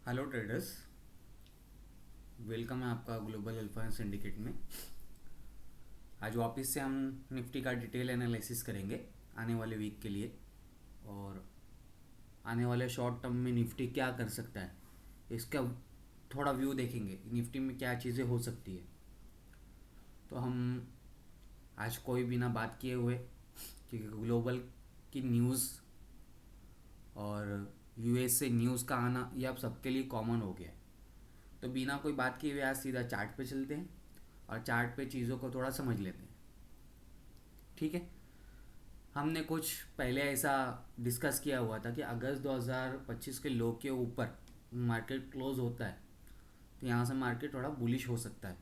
Hello traders. Welcome है आपका global alpha syndicate में। आज वापस से हम निफ्टी का डिटेल एनालिसिस करेंगे आने वाले वीक के लिए, और आने वाले शॉर्ट टर्म में निफ्टी क्या कर सकता है इसका थोड़ा व्यू देखेंगे। निफ्टी में क्या चीज़ें हो सकती है। तो हम आज कोई बिना बात किए हुए, क्योंकि ग्लोबल की न्यूज़ और यूएस से न्यूज़ का आना ये अब सबके लिए कॉमन हो गया है, तो बिना कोई बात किए हुए आज सीधा चार्ट पे चलते हैं और चार्ट पे चीज़ों को थोड़ा समझ लेते हैं। ठीक है। हमने कुछ पहले ऐसा डिस्कस किया हुआ था कि अगस्त 2025 के लो के ऊपर मार्केट क्लोज होता है तो यहाँ से मार्केट थोड़ा बुलिश हो सकता है।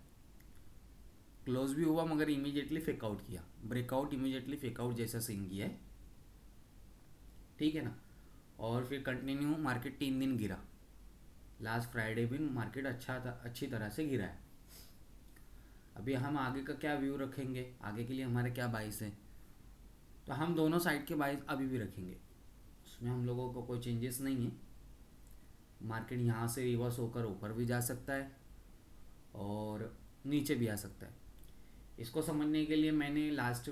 क्लोज भी हुआ मगर इमीडिएटली फेकआउट किया, ब्रेकआउट इमीडिएटली फेकआउट जैसा सीन किया है। ठीक है ना। और फिर कंटिन्यू मार्केट 3 दिन गिरा। लास्ट फ्राइडे भी मार्केट अच्छा था, अच्छी तरह से गिरा है। अभी हम आगे का क्या व्यू रखेंगे, आगे के लिए हमारे क्या बाइस है, तो हम दोनों साइड के बाइस अभी भी रखेंगे। उसमें हम लोगों को कोई चेंजेस नहीं है। मार्केट यहाँ से रिवर्स होकर ऊपर भी जा सकता है और नीचे भी आ सकता है। इसको समझने के लिए मैंने लास्ट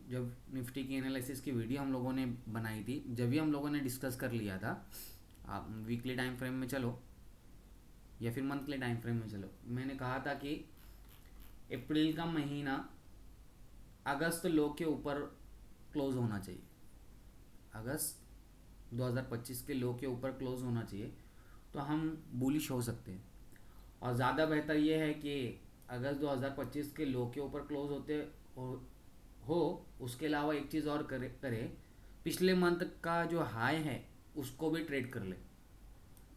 जब निफ्टी की एनालिसिस की वीडियो हम लोगों ने बनाई थी, जब भी हम लोगों ने डिस्कस कर लिया था, आप वीकली टाइम फ्रेम में चलो या फिर मंथली टाइम फ्रेम में चलो, मैंने कहा था कि अप्रैल का महीना अगस्त लो के ऊपर क्लोज होना चाहिए। अगस्त 2025 के लो के ऊपर क्लोज होना चाहिए तो हम बुलिश हो सकते हैं। और ज़्यादा बेहतर ये है कि अगस्त 2025 के लो के ऊपर क्लोज होते हो, हो उसके अलावा एक चीज़ और करे, पिछले मंथ का जो हाई है उसको भी ट्रेड कर ले,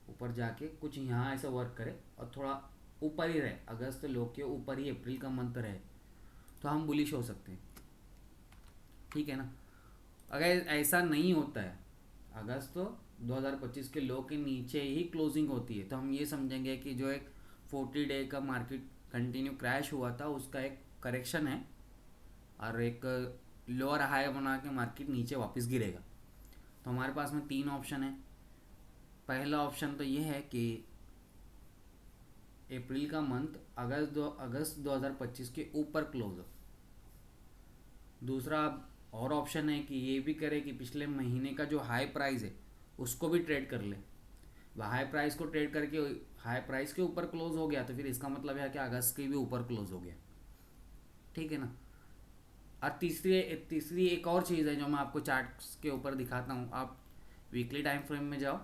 ऊपर जाके कुछ यहाँ ऐसा वर्क करे और थोड़ा ऊपर ही रहे, अगस्त लो के ऊपर ही अप्रैल का मंथ रहे, तो हम बुलिश हो सकते हैं। ठीक है ना। अगर ऐसा नहीं होता है, अगस्त तो 2025 के लो के नीचे ही क्लोजिंग होती है, तो हम ये समझेंगे कि जो एक 40 डे का मार्केट कंटिन्यू क्रैश हुआ था उसका एक करेक्शन है और एक लोअर हाई बना के मार्केट नीचे वापस गिरेगा। तो हमारे पास में 3 ऑप्शन है। पहला ऑप्शन तो ये है कि अप्रैल का मंथ अगस्त 2025 के ऊपर क्लोज हो। दूसरा और ऑप्शन है कि ये भी करे कि पिछले महीने का जो हाई प्राइस है उसको भी ट्रेड कर ले। वह हाई प्राइस को ट्रेड करके हाई प्राइस के ऊपर क्लोज हो गया तो फिर इसका मतलब है कि अगस्त के भी ऊपर क्लोज हो गया। ठीक है ना। और तीसरी तीसरी एक और चीज़ है जो मैं आपको चार्ट्स के ऊपर दिखाता हूँ। आप वीकली टाइम फ्रेम में जाओ,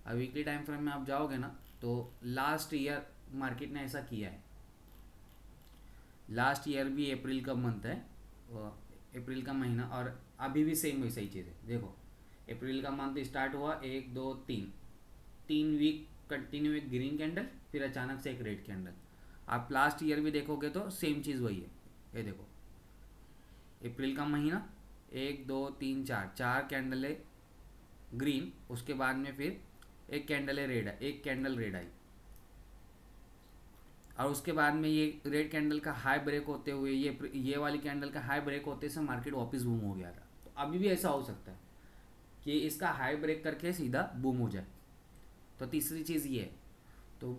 और वीकली टाइम फ्रेम में आप जाओगे ना तो लास्ट ईयर मार्केट ने ऐसा किया है। लास्ट ईयर भी अप्रैल का मंथ है, अप्रैल का महीना, और अभी भी सेम वैसा ही चीज़ है। देखो अप्रैल का मंथ स्टार्ट हुआ, 1 2 3, 3 वीक कंटिन्यू एक ग्रीन कैंडल, फिर अचानक से एक रेड कैंडल। आप लास्ट ईयर भी देखोगे तो सेम चीज़ वही है। ये देखो अप्रैल का महीना, 1 2 3 4, 4 कैंडल है ग्रीन, उसके बाद में फिर एक कैंडल है रेड, एक कैंडल रेड आई, और उसके बाद में ये रेड कैंडल का हाई ब्रेक होते हुए ये वाली कैंडल का हाई ब्रेक होते से मार्केट वापस बूम हो गया था। तो अभी भी ऐसा हो सकता है कि इसका हाई ब्रेक करके सीधा बूम हो जाए। तो तीसरी चीज़ ये है। तो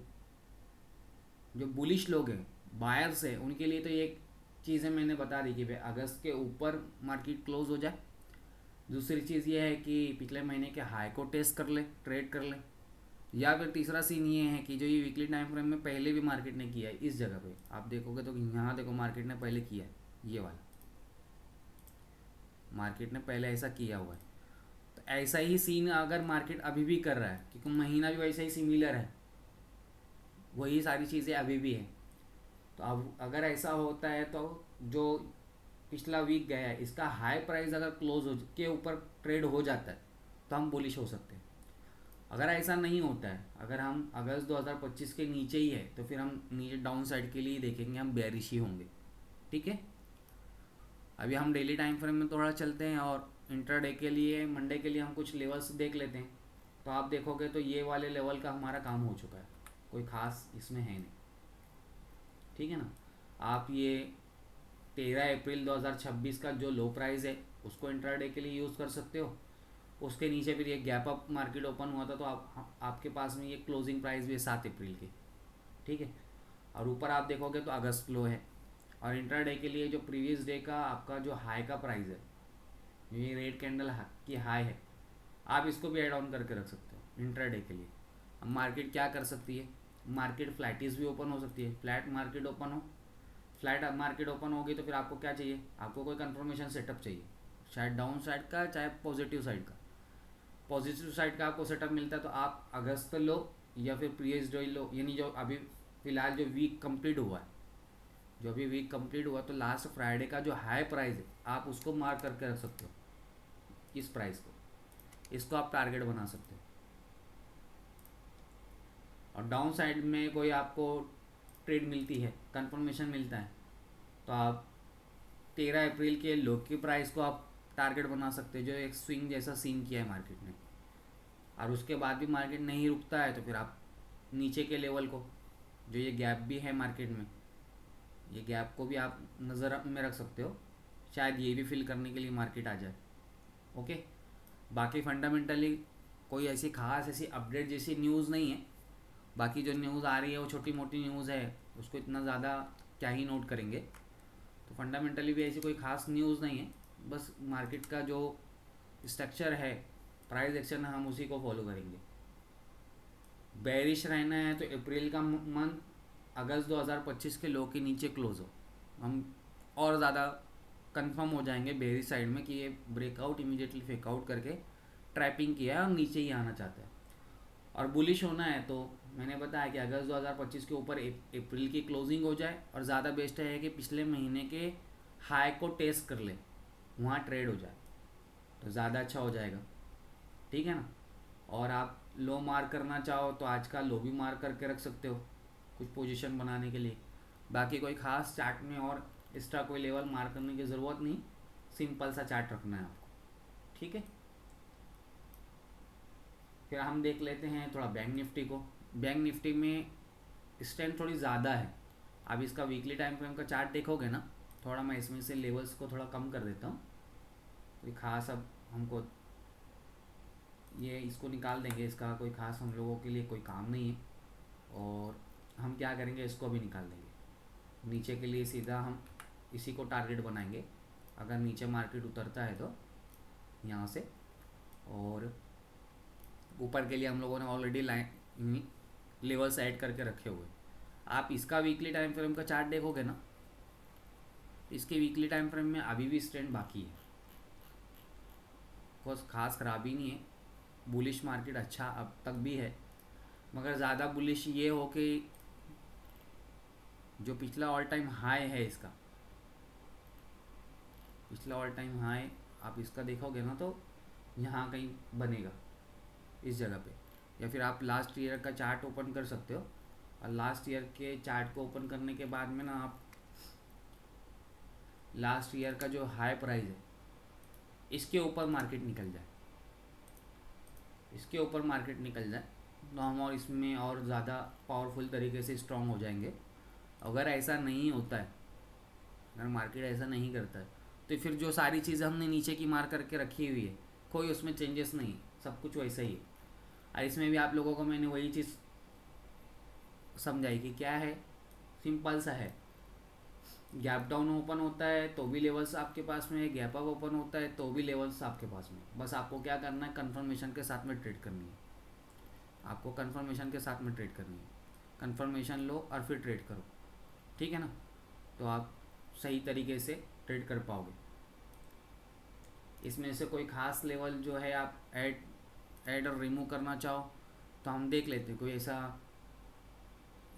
जो बुलिश लोग हैं, बायर्स हैं, उनके लिए तो ये चीज़ें मैंने बता दी कि भाई अगस्त के ऊपर मार्केट क्लोज हो जाए। दूसरी चीज़ ये है कि पिछले महीने के हाई को टेस्ट कर ले, ट्रेड कर ले। या फिर तीसरा सीन ये है कि जो ये वीकली टाइम फ्रेम में पहले भी मार्केट ने किया है, इस जगह पे आप देखोगे तो यहाँ देखो मार्केट ने पहले किया है, ये वाला मार्केट ने पहले ऐसा किया हुआ है। तो ऐसा ही सीन अगर मार्केट अभी भी कर रहा है, क्योंकि महीना भी वैसा ही सिमिलर है, वही सारी चीज़ें अभी भी है। तो अब अगर ऐसा होता है तो जो पिछला वीक गया है इसका हाई प्राइस अगर क्लोज हो के ऊपर ट्रेड हो जाता है तो हम बुलिश हो सकते हैं। अगर ऐसा नहीं होता है, अगर हम अगस्त 2025 के नीचे ही है तो फिर हम नीचे डाउन साइड के लिए देखेंगे, हम बेरिश ही होंगे। ठीक है। अभी हम डेली टाइम फ्रेम में थोड़ा चलते हैं और इंट्राडे के लिए, मंडे के लिए हम कुछ लेवल्स देख लेते हैं। तो आप देखोगे तो ये वाले लेवल का हमारा काम हो चुका है, कोई ख़ास इसमें है नहीं। ठीक है ना। आप ये 13 अप्रैल 2026 का जो लो प्राइस है उसको इंट्राडे के लिए यूज़ कर सकते हो। उसके नीचे फिर ये गैप अप मार्केट ओपन हुआ था, तो आपके पास में ये क्लोजिंग प्राइस भी है 7 अप्रैल की, ठीक है। और ऊपर आप देखोगे तो अगस्त लो है। और इंट्राडे के लिए जो प्रीवियस डे का आपका जो हाई का प्राइस है, ये रेड कैंडल की हाई है, आप इसको भी ऐड ऑन करके रख सकते हो इंट्राडे के लिए। अब मार्केट क्या कर सकती है, मार्केट फ्लैटिस भी ओपन हो सकती है, फ्लैट मार्केट ओपन हो, फ्लैट मार्केट ओपन होगी तो फिर आपको क्या चाहिए, आपको कोई कंफर्मेशन सेटअप चाहिए, शायद डाउन साइड का चाहे पॉजिटिव साइड का। पॉजिटिव साइड का आपको सेटअप मिलता है तो आप अगस्त लो या फिर प्रीवियस डे लो, यानी जो अभी फ़िलहाल जो वीक कंप्लीट हुआ है, जो अभी वीक कंप्लीट हुआ तो लास्ट फ्राइडे का जो हाई प्राइस है आप उसको मार्क करके रख सकते हो, इस प्राइस को, इसको आप टारगेट बना सकते हो। और डाउन साइड में कोई आपको ट्रेड मिलती है, कंफर्मेशन मिलता है, तो आप 13 अप्रैल के लो की प्राइस को आप टारगेट बना सकते हो, जो एक स्विंग जैसा सीन किया है मार्केट ने। और उसके बाद भी मार्केट नहीं रुकता है तो फिर आप नीचे के लेवल को, जो ये गैप भी है मार्केट में, ये गैप को भी आप नज़र में रख सकते हो, शायद ये भी फिल करने के लिए मार्केट आ जाए। ओके, बाकी फंडामेंटली कोई ऐसी खास ऐसी अपडेट जैसी न्यूज़ नहीं है। बाकी जो न्यूज़ आ रही है वो छोटी मोटी न्यूज़ है, उसको इतना ज़्यादा क्या ही नोट करेंगे। तो फंडामेंटली भी ऐसी कोई खास न्यूज़ नहीं है, बस मार्केट का जो स्ट्रक्चर है, प्राइस एक्शन है, हम उसी को फॉलो करेंगे। बेरिश रहना है तो अप्रैल का मंथ अगस्त 2025 के लो के नीचे क्लोज हो, हम और ज़्यादा कंफर्म हो जाएंगे बेरिश साइड में कि ये ब्रेकआउट इमीडिएटली फेकआउट करके ट्रैपिंग किया है और नीचे ही आना चाहते हैं। और बुलिश होना है तो मैंने बताया कि अगस्त 2025 के ऊपर अप्रैल की क्लोजिंग हो जाए, और ज़्यादा बेस्ट है कि पिछले महीने के हाई को टेस्ट कर ले, वहाँ ट्रेड हो जाए तो ज़्यादा अच्छा हो जाएगा, ठीक है ना। और आप लो मार्क करना चाहो तो आज का लो भी मार्क करके रख सकते हो कुछ पोजीशन बनाने के लिए। बाकी कोई खास चार्ट में और एक्स्ट्रा कोई लेवल मार्क करने की ज़रूरत नहीं, सिंपल सा चार्ट रखना है आपको, ठीक है। फिर हम देख लेते हैं थोड़ा बैंक निफ्टी को। बैंक निफ्टी में स्ट्रेंथ थोड़ी ज़्यादा है। अब इसका वीकली टाइम फ्रेम का चार्ट देखोगे ना, थोड़ा मैं इसमें से लेवल्स को थोड़ा कम कर देता हूँ, कोई खास अब हमको ये इसको निकाल देंगे, इसका कोई खास हम लोगों के लिए कोई काम नहीं है। और हम क्या करेंगे, इसको भी निकाल देंगे नीचे के लिए, सीधा हम इसी को टारगेट बनाएंगे अगर नीचे मार्केट उतरता है तो यहाँ से। और ऊपर के लिए हम लोगों ने ऑलरेडी लाइन लेवल्स ऐड करके रखे हुए। आप इसका वीकली टाइम फ्रेम का चार्ट देखोगे ना, इसके वीकली टाइम फ्रेम में अभी भी स्ट्रेंथ बाकी है, कुछ खास खराबी नहीं है, बुलिश मार्केट अच्छा अब तक भी है। मगर ज़्यादा बुलिश ये हो कि जो पिछला ऑल टाइम हाई है इसका, पिछला ऑल टाइम हाई आप इसका देखोगे ना तो यहाँ कहीं बनेगा इस जगह पे, या फिर आप लास्ट ईयर का चार्ट ओपन कर सकते हो। और लास्ट ईयर के चार्ट को ओपन करने के बाद में ना आप लास्ट ईयर का जो हाई प्राइस है इसके ऊपर मार्केट निकल जाए, इसके ऊपर मार्केट निकल जाए तो हम और इसमें और ज़्यादा पावरफुल तरीके से स्ट्रॉन्ग हो जाएंगे। अगर ऐसा नहीं होता है, अगर मार्केट ऐसा नहीं करता है तो फिर जो सारी चीज़ें हमने नीचे की मार करके रखी हुई है कोई उसमें चेंजेस नहीं, सब कुछ वैसा ही है। और इसमें भी आप लोगों को मैंने वही चीज़ समझाई कि क्या है, सिंपल सा है, गैप डाउन ओपन होता है तो भी लेवल्स आपके पास में है, गैप अप ओपन होता है तो भी लेवल्स आपके पास में। बस आपको क्या करना है, कंफर्मेशन के साथ में ट्रेड करनी है, आपको कंफर्मेशन के साथ में ट्रेड करनी है, कंफर्मेशन लो और फिर ट्रेड करो, ठीक है ना। तो आप सही तरीके से ट्रेड कर पाओगे। इसमें से कोई खास लेवल जो है आप ऐड और रिमूव करना चाहो तो हम देख लेते हैं, कोई ऐसा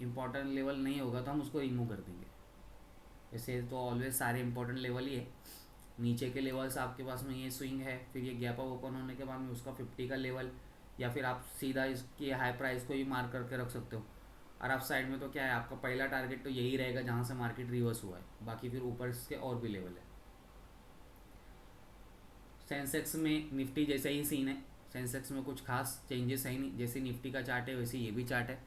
इम्पोर्टेंट लेवल नहीं होगा तो हम उसको रिमूव कर देंगे। वैसे तो ऑलवेज सारे इंपॉर्टेंट लेवल ही है। नीचे के लेवल्स आपके पास में ये स्विंग है, फिर ये गैप अप ओपन होने के बाद में उसका 50 का लेवल, या फिर आप सीधा इसकी हाई प्राइस को ही मार्क करके रख सकते हो। और आप साइड में तो क्या है, आपका पहला टारगेट तो यही रहेगा जहाँ से मार्केट रिवर्स हुआ है, बाकी फिर ऊपर इसके और भी लेवल है। सेंसेक्स में निफ्टी जैसा ही सीन है, सेंसेक्स में कुछ खास चेंजेस है ही नहीं, जैसे निफ्टी का चार्ट है वैसे ये भी चार्ट है।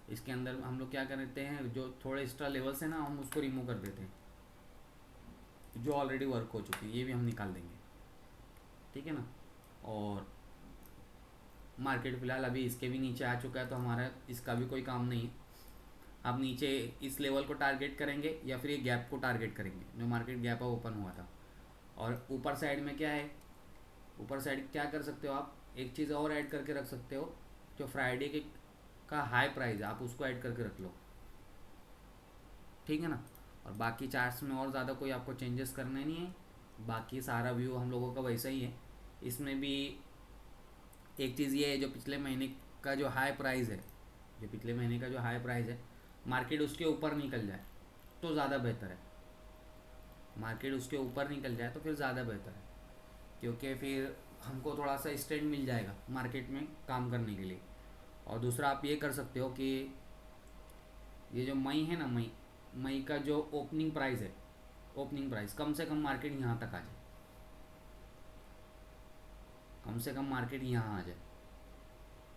इसके अंदर हम लोग क्या करते हैं, जो थोड़े एक्स्ट्रा लेवल्स हैं ना हम उसको रिमूव कर देते हैं, जो ऑलरेडी वर्क हो चुकी है ये भी हम निकाल देंगे, ठीक है ना। और मार्केट फ़िलहाल अभी इसके भी नीचे आ चुका है, तो हमारा इसका भी कोई काम नहीं है। अब नीचे इस लेवल को टारगेट करेंगे या फिर ये गैप को टारगेट करेंगे, जो मार्केट गैप ओपन हुआ था। और ऊपर साइड में क्या है, ऊपर साइड क्या कर सकते हो आप, एक चीज़ और ऐड करके रख सकते हो, जो फ्राइडे के का हाई प्राइस है आप उसको ऐड करके रख लो, ठीक है ना। और बाकी चार्ट्स में और ज़्यादा कोई आपको चेंजेस करने नहीं है, बाकी सारा व्यू हम लोगों का वैसा ही है। इसमें भी एक चीज़ ये है, जो पिछले महीने का जो हाई प्राइस है, जो पिछले महीने का जो हाई प्राइस है, मार्केट उसके ऊपर निकल जाए तो ज़्यादा बेहतर है। मार्केट उसके ऊपर निकल जाए तो फिर ज़्यादा बेहतर है, क्योंकि फिर हमको थोड़ा सा स्ट्रेंथ मिल जाएगा मार्केट में काम करने के लिए। और दूसरा आप ये कर सकते हो कि ये जो मई है ना, मई का जो ओपनिंग प्राइस है, ओपनिंग प्राइस कम से कम मार्केट यहाँ तक आ जाए, कम से कम मार्केट यहाँ आ जाए,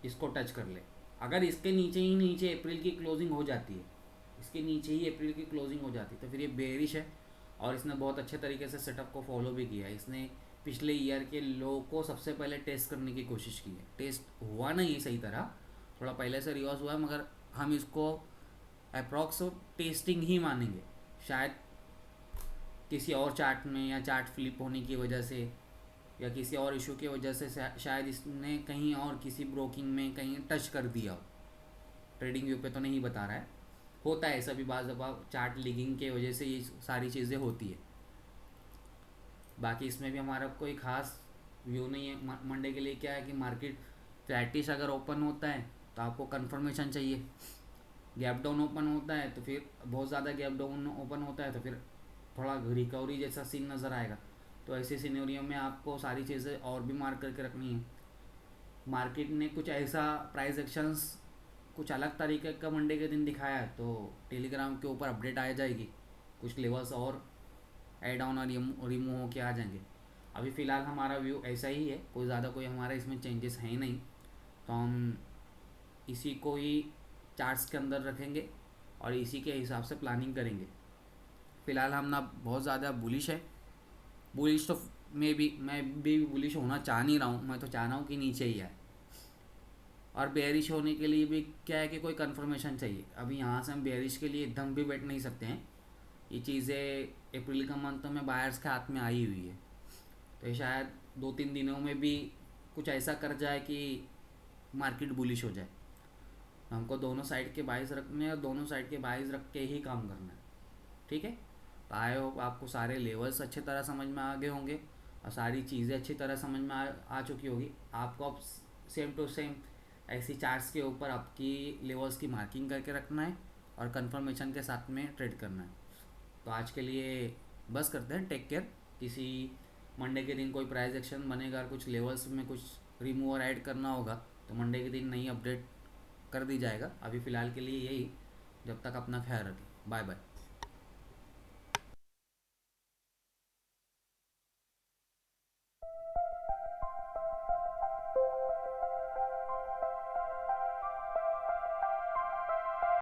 इसको टच कर ले। अगर इसके नीचे ही नीचे अप्रैल की क्लोजिंग हो जाती है, इसके नीचे ही अप्रैल की क्लोजिंग हो जाती है, तो फिर ये बेरिश है। और इसने बहुत अच्छे तरीके से सेटअप को फॉलो भी किया है। इसने पिछले ईयर के लो को सबसे पहले टेस्ट करने की कोशिश की है। टेस्ट हुआ नहीं सही तरह, थोड़ा पहले से रिवर्स हुआ है, मगर हम इसको अप्रॉक्स टेस्टिंग ही मानेंगे। शायद किसी और चार्ट में या चार्ट फ्लिप होने की वजह से या किसी और इशू की वजह से शायद इसने कहीं और किसी ब्रोकिंग में कहीं टच कर दिया हो। ट्रेडिंग व्यू पे तो नहीं बता रहा है, होता है ऐसा भी बाज़ दफ़ा, चार्ट लीगिंग के वजह से ये सारी चीज़ें होती है। बाकी इसमें भी हमारा कोई ख़ास व्यू नहीं है। मंडे के लिए क्या है कि मार्केट फ्लैटिश अगर ओपन होता है तो आपको कंफर्मेशन चाहिए, गैप डाउन ओपन होता है तो फिर बहुत ज़्यादा गैप डाउन ओपन होता है तो फिर थोड़ा रिकवरी जैसा सीन नज़र आएगा। तो ऐसे सिनेरियो में आपको सारी चीज़ें और भी मार्क करके रखनी है। मार्केट ने कुछ ऐसा प्राइस एक्शंस कुछ अलग तरीके का मंडे के दिन दिखाया है, तो टेलीग्राम के ऊपर अपडेट आ जाएगी, कुछ लेवल्स और ऐड ऑन और रिमूव होके आ जाएंगे। अभी फ़िलहाल हमारा व्यू ऐसा ही है, कोई ज़्यादा कोई हमारा इसमें चेंजेस है नहीं, तो हम इसी को ही चार्ट्स के अंदर रखेंगे और इसी के हिसाब से प्लानिंग करेंगे। फ़िलहाल हम ना बहुत ज़्यादा बुलिश है, बुलिश तो मैं भी बुलिश होना चाह नहीं रहा हूँ, मैं तो चाह रहा हूँ कि नीचे ही आए। और बेयरिश होने के लिए भी क्या है कि कोई कंफर्मेशन चाहिए। अभी यहाँ से हम बेयरिश के लिए एकदम भी बैठ नहीं सकते हैं, ये चीज़ें अप्रैल का मंथ में बायर्स के हाथ में आई हुई है, तो ये शायद 2-3 दिनों में भी कुछ ऐसा कर जाए कि मार्केट बुलिश हो जाए। हमको दोनों साइड के बाइस रखने हैं और दोनों साइड के बाइस रख के ही काम करना है, ठीक है। तो आई होप आपको सारे लेवल्स अच्छी तरह समझ में आ गए होंगे और सारी चीज़ें अच्छी तरह समझ में आ चुकी होगी। आपको अब सेम टू सेम ऐसी चार्ट्स के ऊपर आपकी लेवल्स की मार्किंग करके रखना है और कंफर्मेशन के साथ में ट्रेड करना है। तो आज के लिए बस करते हैं, टेक केयर। किसी मंडे के दिन कोई प्राइस एक्शन बनेगा, कुछ लेवल्स में कुछ रिमूव और ऐड करना होगा तो मंडे के दिन नई अपडेट कर दी जाएगा। अभी फ़िलहाल के लिए यही, जब तक अपना ख्याल रखें, बाय बाय।